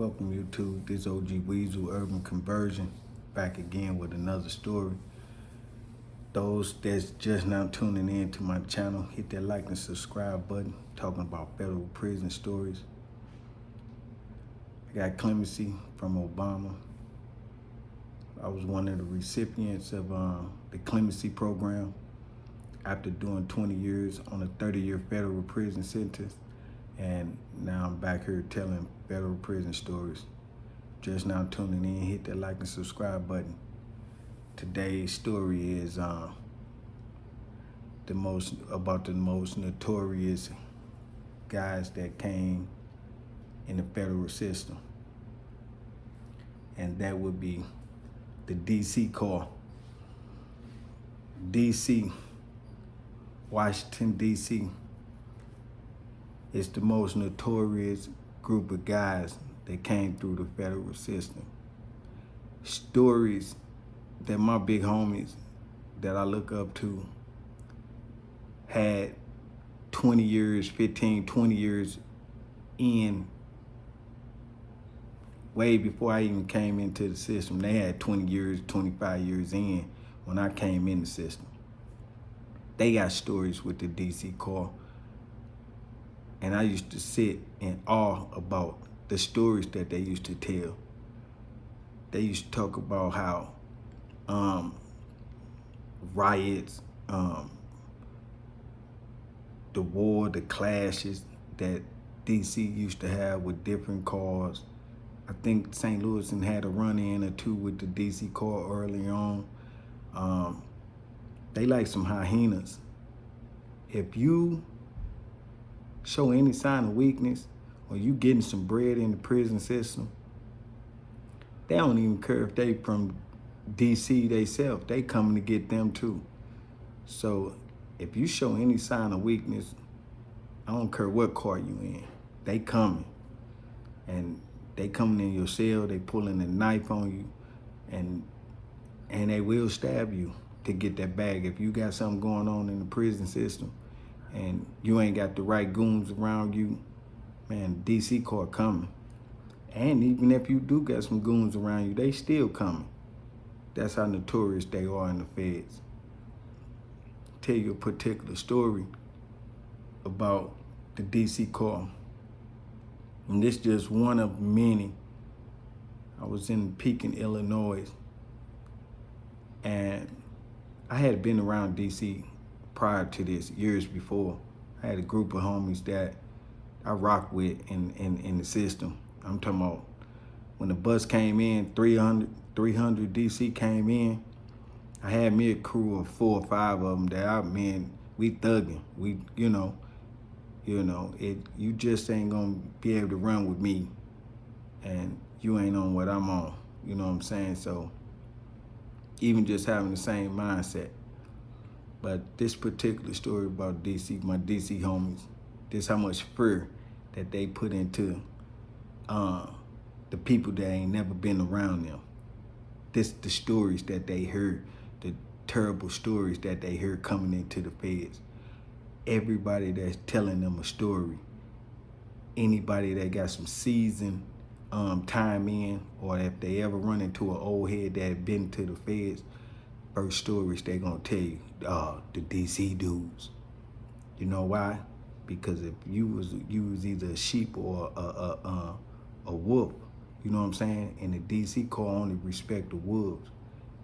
Welcome YouTube, this OG Weasel Urban Conversion, back again with another story. Those that's just now tuning in to my channel, hit that like and subscribe button, talking about federal prison stories. I got clemency from Obama. I was one of the recipients of the clemency program after doing 20 years on a 30-year federal prison sentence. And now I'm back here telling federal prison stories. Just now tuning in, hit that like and subscribe button. Today's story is the most notorious guys that came in the federal system. And that would be the DC Corps. DC, Washington, DC. It's the most notorious group of guys that came through the federal system. Stories that my big homies that I look up to had 20 years, 15, 20 years in, way before I even came into the system. They had 20 years, 25 years in when I came in the system. They got stories with the DC Corps. And I used to sit in awe about the stories that they used to tell. They used to talk about how riots, the war, the clashes that DC used to have with different cars. I think St. Louis had a run-in or two with the DC Corps early on. They like some hyenas. If you show any sign of weakness, or you getting some bread in the prison system, they don't even care if they from DC themselves. They coming to get them too. So if you show any sign of weakness, I don't care what car you in, they coming. And they coming in your cell, they pulling a knife on you, and they will stab you to get that bag. If you got something going on in the prison system, and you ain't got the right goons around you, man, DC Corps coming. And even if you do got some goons around you, they still coming. That's how notorious they are in the feds. Tell you a particular story about the DC Corps. And this just one of many. I was in Pekin, Illinois, and I had been around DC prior to this, years before. I had a group of homies that I rocked with in the system. I'm talking about when the bus came in, 300 DC came in, I had me a crew of 4 or 5 of them that we thugging. We, you just ain't gonna be able to run with me, and you ain't on what I'm on, you know what I'm saying? So even just having the same mindset. But this particular story about DC, my DC homies, this how much fear that they put into the people that ain't never been around them. This the stories that they heard, the terrible stories that they heard coming into the feds. Everybody that's telling them a story, anybody that got some seasoned time in, or if they ever run into an old head that had been to the feds, first stories they gonna tell you, the DC dudes. You know why? Because if you was either a sheep or a wolf, you know what I'm saying? And the DC Corps only respect the wolves,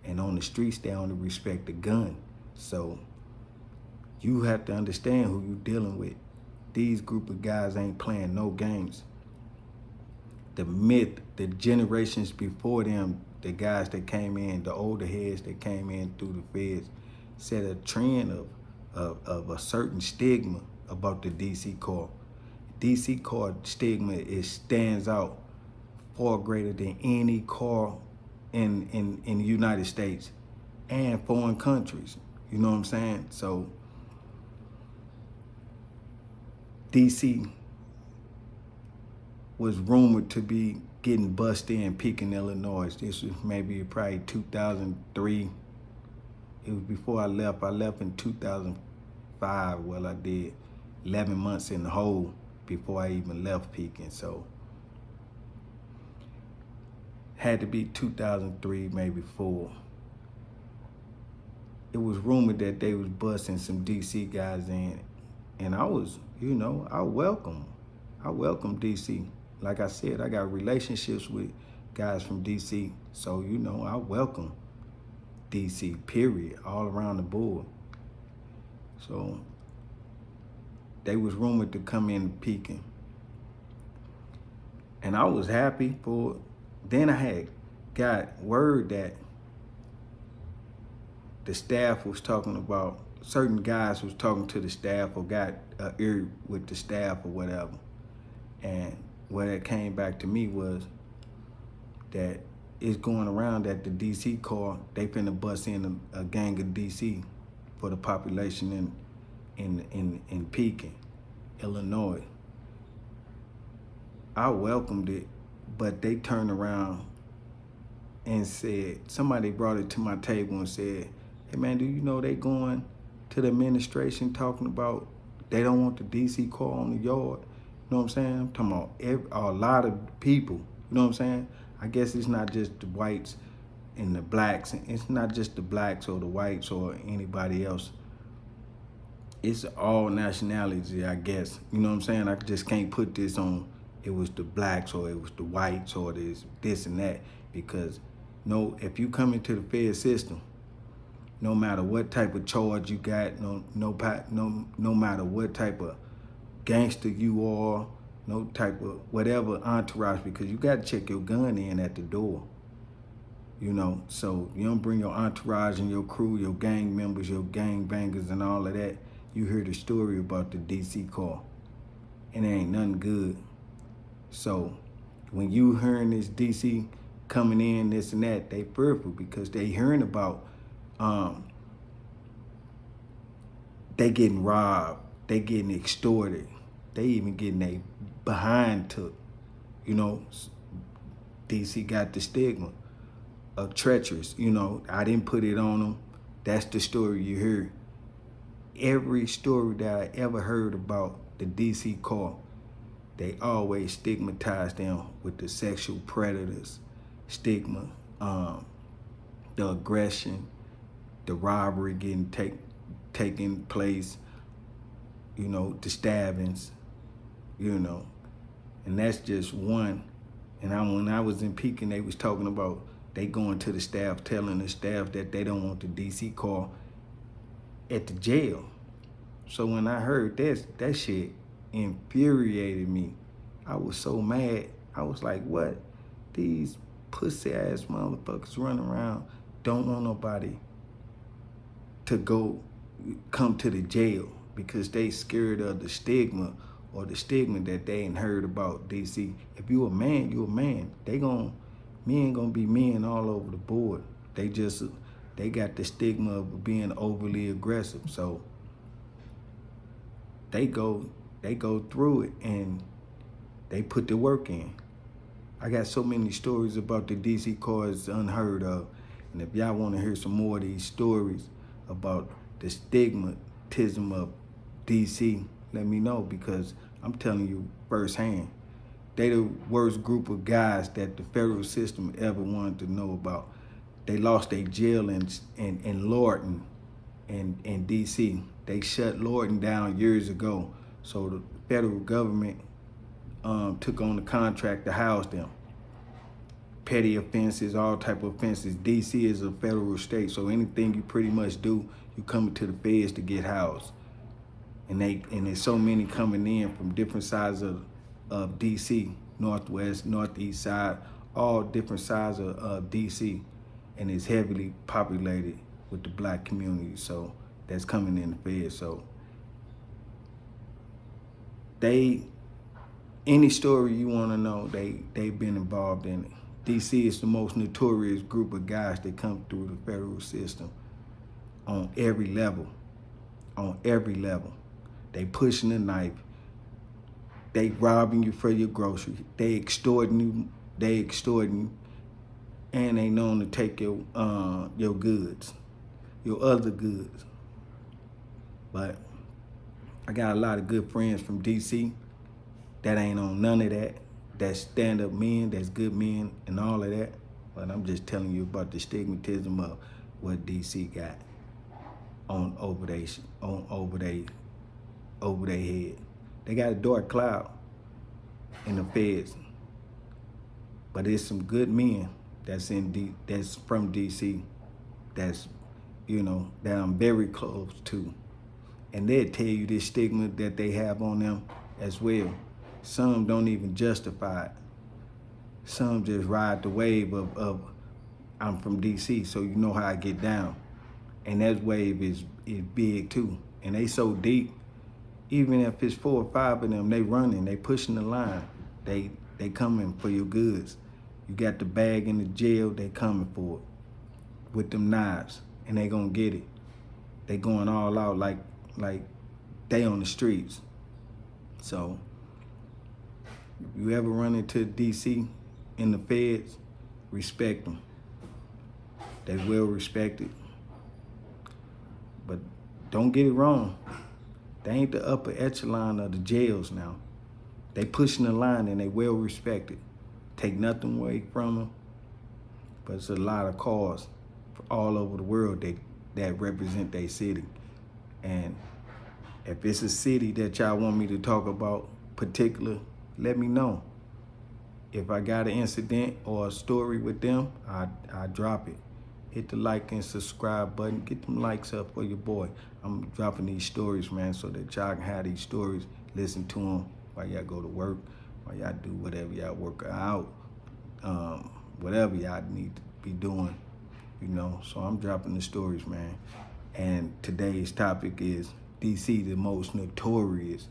and on the streets they only respect the gun. So you have to understand who you dealing with. These group of guys ain't playing no games. The myth, the generations before them, the guys that came in, the older heads that came in through the feds, set a trend of a certain stigma about the DC Corps. DC Corps stigma stands out far greater than any corps in the United States and foreign countries. You know what I'm saying? So DC was rumored to be getting busted in Pekin, Illinois. This was probably 2003. It was before I left. I left in 2005. Well, I did 11 months in the hole before I even left Pekin. So Had to be 2003, maybe 4. It was rumored that they was busting some DC guys in, and I was, I welcome DC. Like I said, I got relationships with guys from DC, so I welcome DC. Period, all around the board. So they was rumored to come in Pekin, and I was happy for it. Then I had got word that the staff was talking about, certain guys was talking to the staff or got an ear with the staff or whatever. And what it came back to me was that it's going around that the DC car, they finna bust in a gang of DC for the population in Pekin, Illinois. I welcomed it, but they turned around and said, somebody brought it to my table and said, hey man, do you know they going to the administration talking about they don't want the DC car on the yard? You know what I'm saying? I'm talking about a lot of people. You know what I'm saying? I guess it's not just the whites and the blacks. It's not just the blacks or the whites or anybody else. It's all nationalities, I guess. You know what I'm saying? I just can't put this on it was the blacks or it was the whites or this and that, because if you come into the Fed system, no matter what type of charge you got, no matter what type of gangster you are, no type of whatever entourage, because you got to check your gun in at the door. So you don't bring your entourage and your crew, your gang members, your gang bangers and all of that. You hear the story about the DC car, and it ain't nothing good. So when you hearing this DC coming in, this and that, they fearful because they hearing about they getting robbed, they getting extorted, they even getting a behind took. DC got the stigma of treacherous. I didn't put it on them. That's the story you hear. Every story that I ever heard about the DC car, they always stigmatize them with the sexual predators, stigma, the aggression, the robbery getting taking place, the stabbings, and that's just one. And when I was in Pekin, they was talking about they going to the staff, telling the staff that they don't want the DC car at the jail. So when I heard that shit infuriated me. I was so mad. I was like, what? These pussy ass motherfuckers running around don't want nobody to come to the jail because they scared of the stigma or the stigma that they ain't heard about DC. If you a man, you a man. Men gonna be men all over the board. They got the stigma of being overly aggressive. So they go through it and they put the work in. I got so many stories about the DC cars unheard of. And if y'all want to hear some more of these stories about the stigmatism of DC, let me know, because I'm telling you firsthand. They the worst group of guys that the federal system ever wanted to know about. They lost their jail in Lorton in DC. They shut Lorton down years ago. So the federal government took on the contract to house them. Petty offenses, all type of offenses. DC is a federal state, so anything you pretty much do, you come to the feds to get housed. And there's so many coming in from different sides of DC, northwest, northeast side, all different sides of DC, and it's heavily populated with the black community. So that's coming in the feds. So any story you want to know, they've been involved in it. DC is the most notorious group of guys that come through the federal system on every level. On every level. They pushing the knife. They robbing you for your groceries. They extorting you. And they known to take your goods, your other goods. But I got a lot of good friends from DC that ain't on none of that. That's stand-up men, that's good men, and all of that. But I'm just telling you about the stigmatism of what DC got on over their head. They got a dark cloud in the feds, but there's some good men that's from DC that's that I'm very close to, and they'll tell you this stigma that they have on them as well. Some don't even justify it. Some just ride the wave of I'm from DC, so you know how I get down. And that wave is big too. And they so deep, even if it's 4 or 5 of them, they running, they pushing the line. They coming for your goods. You got the bag in the jail, they coming for it with them knives, and they gonna get it. They going all out like they on the streets. So if you ever run into DC in the feds, respect them. They well respected. But don't get it wrong. They ain't the upper echelon of the jails now. They pushing the line and they well respected. Take nothing away from them. But it's a lot of cars all over the world that represent their city. And if it's a city that y'all want me to talk about particular, let me know. If I got an incident or a story with them, I drop it. Hit the like and subscribe button. Get them likes up for your boy. I'm dropping these stories, man, so that y'all can have these stories, listen to them while y'all go to work, while y'all do whatever y'all work out, whatever y'all need to be doing, So I'm dropping the stories, man. And today's topic is DC, the most notorious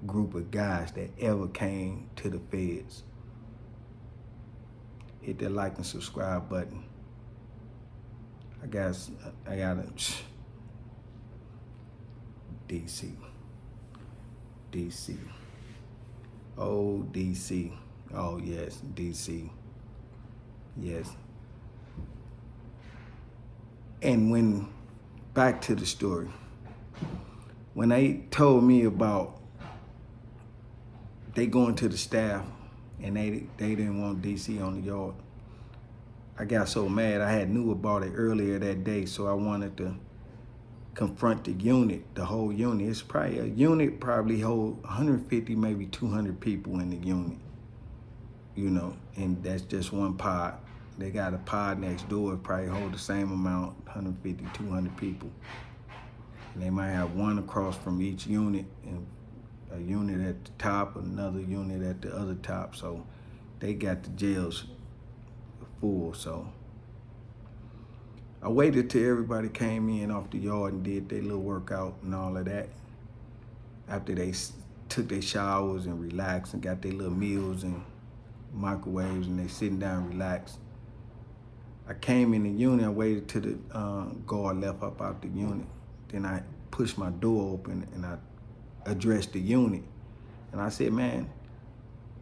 group of guys that ever came to the feds. Hit that like and subscribe button. I got a DC. Oh, DC. Oh, yes, DC. Yes. And back to the story. When they told me about they going to the staff and they didn't want DC on the yard, I got so mad. I had knew about it earlier that day, so I wanted to confront the unit, the whole unit. It's probably a unit hold 150, maybe 200 people in the unit, and that's just one pod. They got a pod next door, probably hold the same amount, 150, 200 people. And they might have one across from each unit, and a unit at the top, another unit at the other top. So they got the jails full. So I waited till everybody came in off the yard and did their little workout and all of that. After they took their showers and relaxed and got their little meals and microwaves and they sitting down relaxed, I came in the unit. I waited till the guard left up out the unit. Then I pushed my door open and I addressed the unit. And I said, man,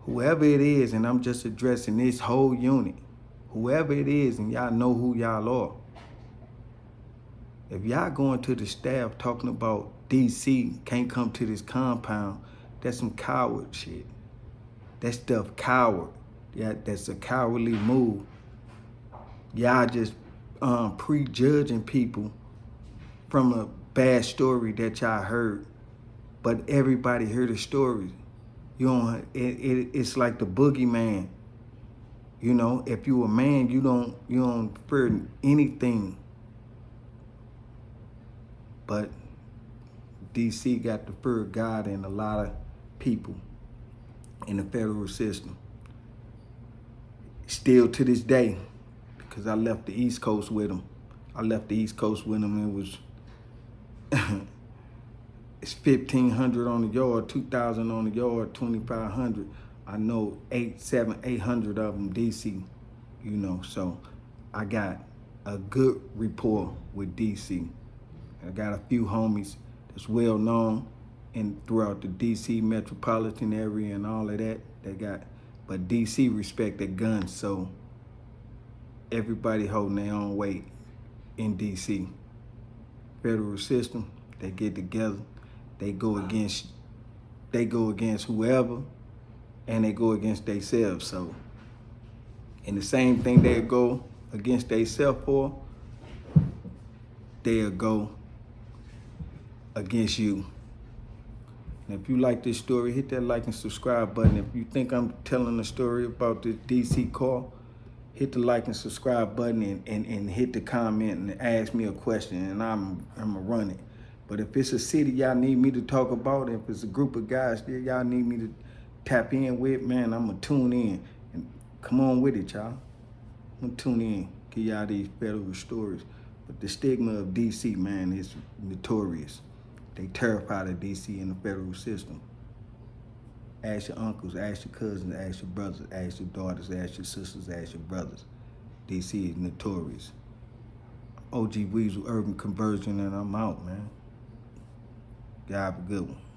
whoever it is, and I'm just addressing this whole unit, whoever it is, and y'all know who y'all are. If y'all going to the staff talking about DC can't come to this compound, that's some coward shit. That stuff coward. Yeah, that's a cowardly move. Y'all just prejudging people from a bad story that y'all heard, but everybody heard the story. It's like the boogeyman. If you a man, you don't fear anything. But DC got the fear of God and a lot of people in the federal system. Still to this day, because I left the East Coast with them. It was it's 1,500 on the yard, 2,000 on the yard, 2,500. I know 800 of them DC, so I got a good rapport with DC. I got a few homies that's well known throughout the DC metropolitan area and all of that. But DC respect their guns, so everybody holding their own weight in DC. Federal system, they get together, they go against whoever, and they go against themselves. So, and the same thing they go against themselves for, they'll go against you. And if you like this story, hit that like and subscribe button. If you think I'm telling a story about this DC car, hit the like and subscribe button and hit the comment and ask me a question, and I'm gonna run it. But if it's a city y'all need me to talk about, if it's a group of guys that y'all need me to tap in with, man, I'm gonna tune in. And come on with it, y'all. I'm gonna tune in, give y'all these federal stories. But the stigma of DC, man, is notorious. They terrified of DC in the federal system. Ask your uncles, ask your cousins, ask your brothers, ask your daughters, ask your sisters, ask your brothers. DC is notorious. OG Weasel Urban Conversion, and I'm out, man. Y'all have a good one.